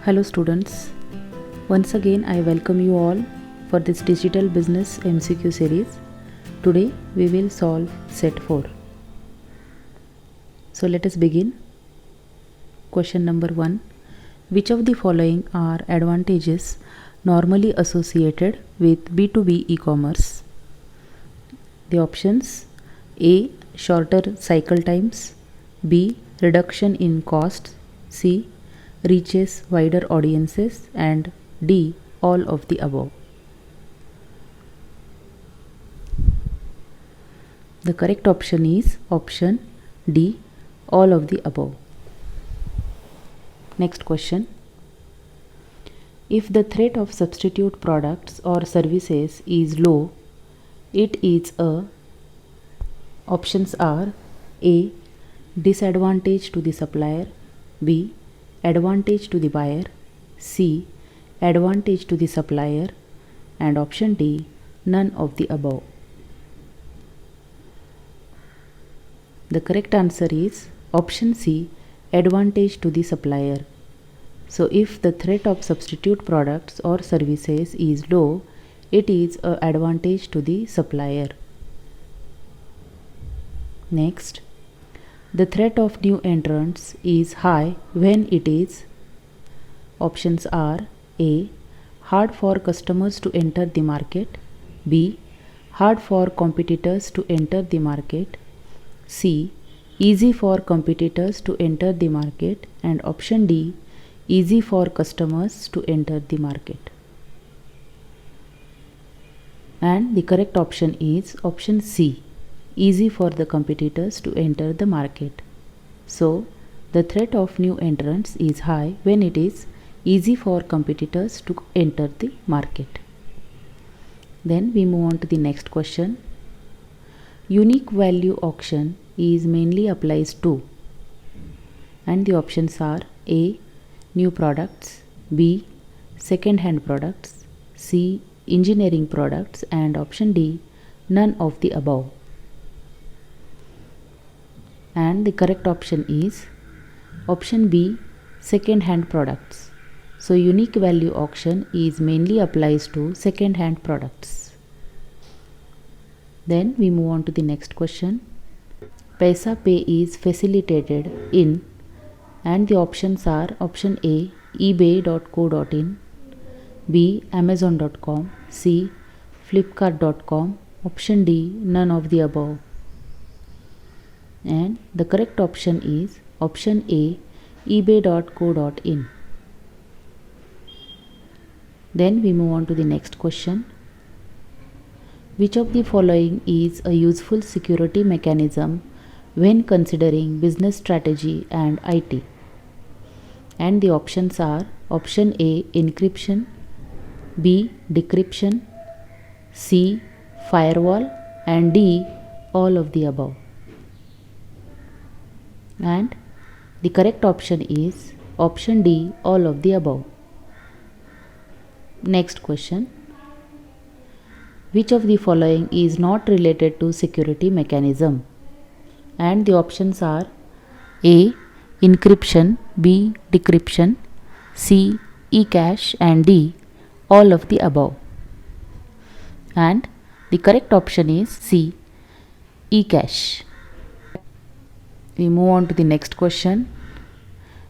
Hello students, once again I welcome you all for this digital business MCQ series. Today we will solve set 4. So let us begin. Question number 1. Which of the following are advantages normally associated with B2B e-commerce? The options: A. Shorter cycle times, B. Reduction in costs, C. Reaches wider audiences, and D. All of the above. The correct option is option D. All of the above. Next question. If the threat of substitute products or services is low, it is a. Options are A. Disadvantage to the supplier, B. Advantage to the buyer, C. Advantage to the supplier, and option D. None of the above. The correct answer is option C. Advantage to the supplier. So if the threat of substitute products or services is low, it is an advantage to the supplier. Next, the threat of new entrants is high when it is. Options are A. Hard for customers to enter the market, B. Hard for competitors to enter the market, C. Easy for competitors to enter the market, and option D. Easy for customers to enter the market. And the correct option is option C. Easy for the competitors to enter the market. So, the threat of new entrants is high when it is easy for competitors to enter the market. Then we move on to the next question. Unique value auction is mainly applies to, and the options are A. New products, B. Second-hand products, C. Engineering products, and option D. None of the above. And the correct option is option B. Second-hand products. So unique value auction is mainly applies to second-hand products. Then we move on to the next question. Paisa Pay is facilitated in, and the options are option A. ebay.co.in, B. amazon.com, C. flipkart.com, option D. None of the above. And the correct option is option A. ebay.co.in. Then we move on to the next question. Which of the following is a useful security mechanism when considering business strategy and IT? And the options are option A. Encryption, B. Decryption, C. Firewall, and D. All of the above. And the correct option is option D. All of the above. Next question. Which of the following is not related to security mechanism? And the options are A. Encryption, B. Decryption, C. eCash, and D. All of the above. And the correct option is C. eCash. We move on to the next question.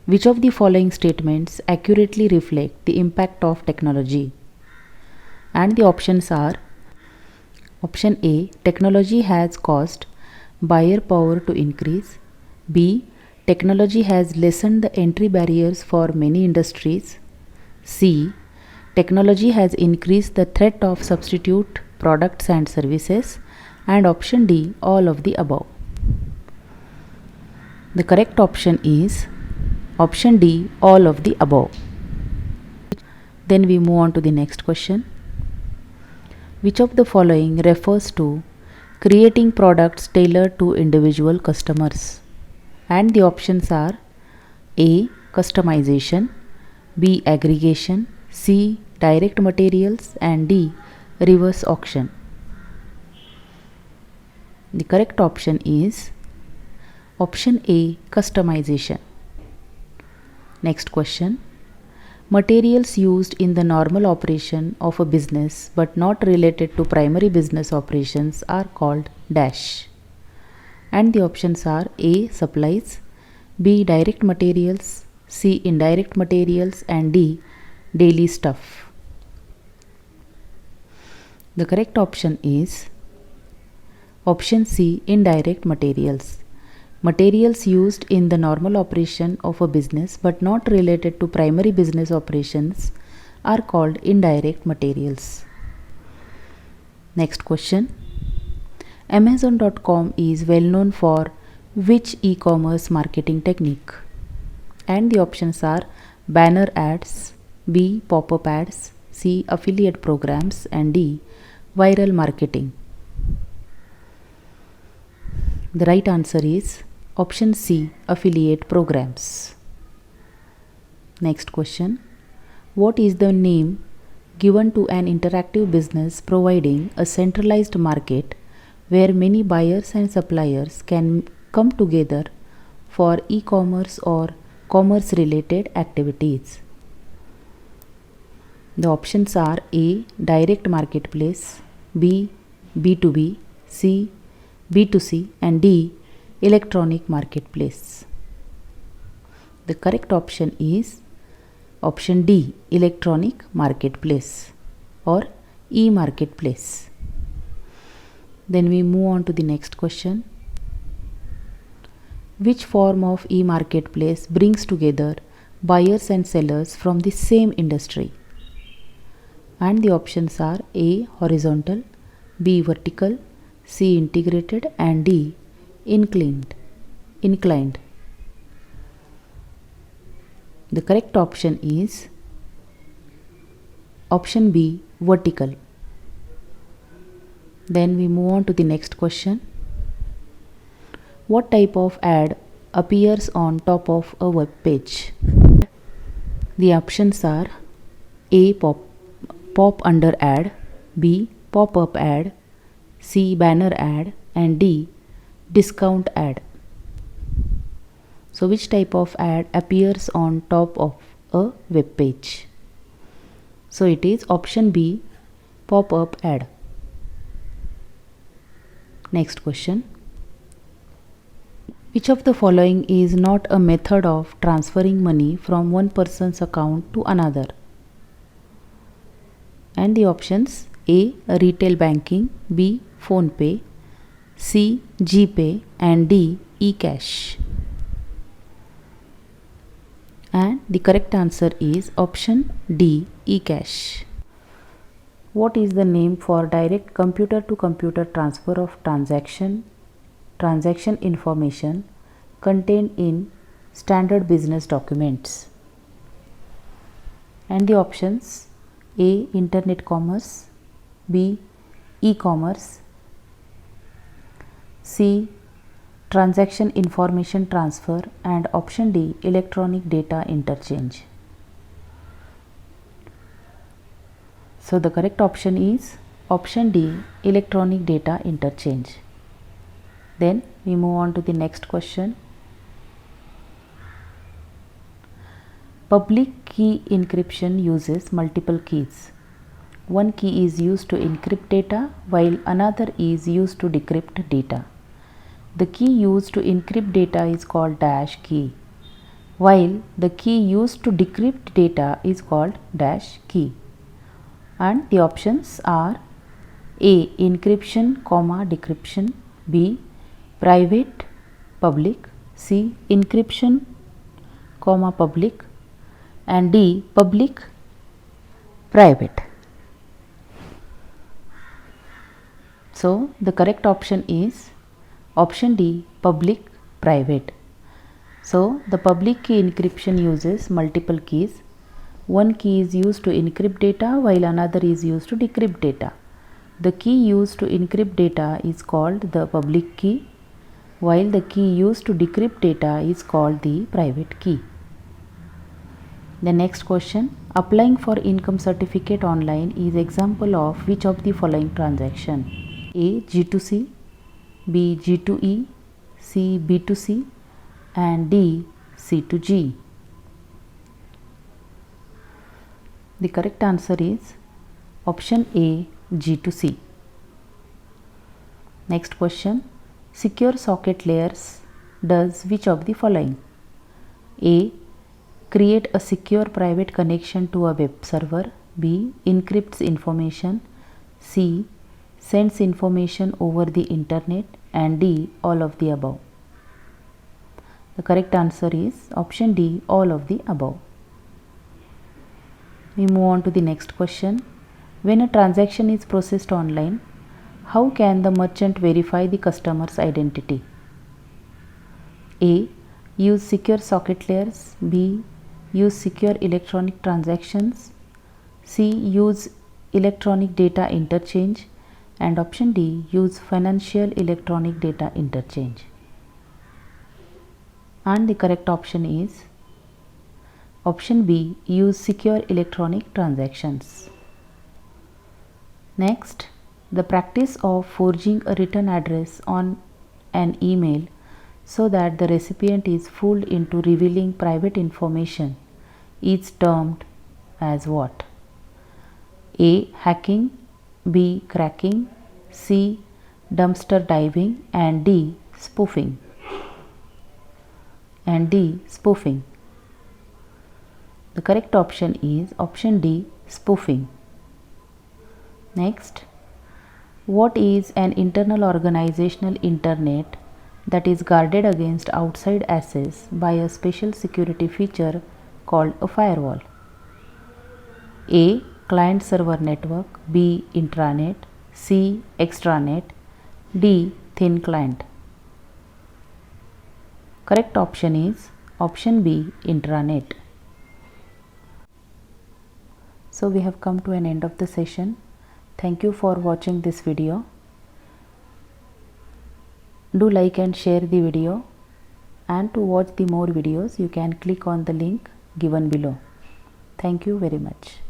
Which of the following statements accurately reflect the impact of technology? And the options are option A. Technology has caused buyer power to increase, B. Technology has lessened the entry barriers for many industries, C. Technology has increased the threat of substitute products and services, and option D. All of the above. The correct option is option D. All of the above. Then we move on to the next question. Which of the following refers to creating products tailored to individual customers? And the options are A. Customization, B. Aggregation, C. Direct materials, and D. Reverse auction. The correct option is option A. Customization. Next question. Materials used in the normal operation of a business but not related to primary business operations are called dash. And the options are A. Supplies, B. Direct materials, C. Indirect materials, and D. Daily stuff. The correct option is option C. Indirect materials. Materials used in the normal operation of a business but not related to primary business operations are called indirect materials. Next question. Amazon.com is well known for which e-commerce marketing technique? And the options are banner ads, B. Pop-up ads, C. Affiliate programs, and D. Viral marketing. The right answer is option C. Affiliate programs. Next question. What is the name given to an interactive business providing a centralized market where many buyers and suppliers can come together for e-commerce or commerce related activities? The options are A. Direct marketplace, B. B2B, C. B2C, and D. Electronic marketplace. The correct option is option D. Electronic marketplace or e-marketplace. Then we move on to the next question. Which form of e-marketplace brings together buyers and sellers from the same industry? And the options are A. Horizontal, B. Vertical, C. Integrated, and D. Inclined. The correct option is option B. Vertical. Then we move on to the next question. What type of ad appears on top of a web page? The options are A. Pop under ad, B. Pop-up ad, C. Banner ad, and D. Discount ad. So which type of ad appears on top of a web page? So it is option B. Pop-up ad. Next question. Which of the following is not a method of transferring money from one person's account to another? And the options A. Retail banking, B. PhonePe, C. GPay, and D. eCash. And the correct answer is option D. eCash. What is the name for direct computer-to-computer transfer of transaction information contained in standard business documents? And the options A. Internet commerce, B. E-commerce, C. Transaction information transfer, and option D. Electronic data interchange. So the correct option is option D. Electronic data interchange. Then we move on to the next question. Public key encryption uses multiple keys. One key is used to encrypt data while another is used to decrypt data. The key used to encrypt data is called dash key, while the key used to decrypt data is called dash key. And the options are A. Encryption, decryption, B. Private, public, C. Encryption, public, and D. Public, private. So the correct option is option D. Public, private. So the public key encryption uses multiple keys. One key is used to encrypt data while another is used to decrypt data. The key used to encrypt data is called the public key, while the key used to decrypt data is called the private key. The next question. Applying for income certificate online is example of which of the following transaction? A. G2C, B. G2E, C. B2C, and D. C2G. The correct answer is option A, G to C. Next question. Secure socket layers does which of the following? A. Create a secure private connection to a web server. B. Encrypts information. C. Sends information over the internet. And D. All of the above. The correct answer is option D, all of the above. We move on to the next question. When a transaction is processed online, how can the merchant verify the customer's identity? A. Use secure socket layers. B. Use secure electronic transactions. C. Use electronic data interchange. And option D. Use financial electronic data interchange. And the correct option is option B, use secure electronic transactions. Next, the practice of forging a written address on an email so that the recipient is fooled into revealing private information is termed as what? A. Hacking. B. Cracking. C. Dumpster diving. And D. Spoofing. And D. Spoofing. The correct option is option D, spoofing. Next, what is an internal organizational internet that is guarded against outside access by a special security feature called a firewall? A. Client server network. B. Intranet. C. Extranet. D. Thin client. Correct option is option B, intranet. So we have come to an end of the session. Thank you for watching this video. Do like and share the video, and to watch the more videos you can click on the link given below. Thank you very much.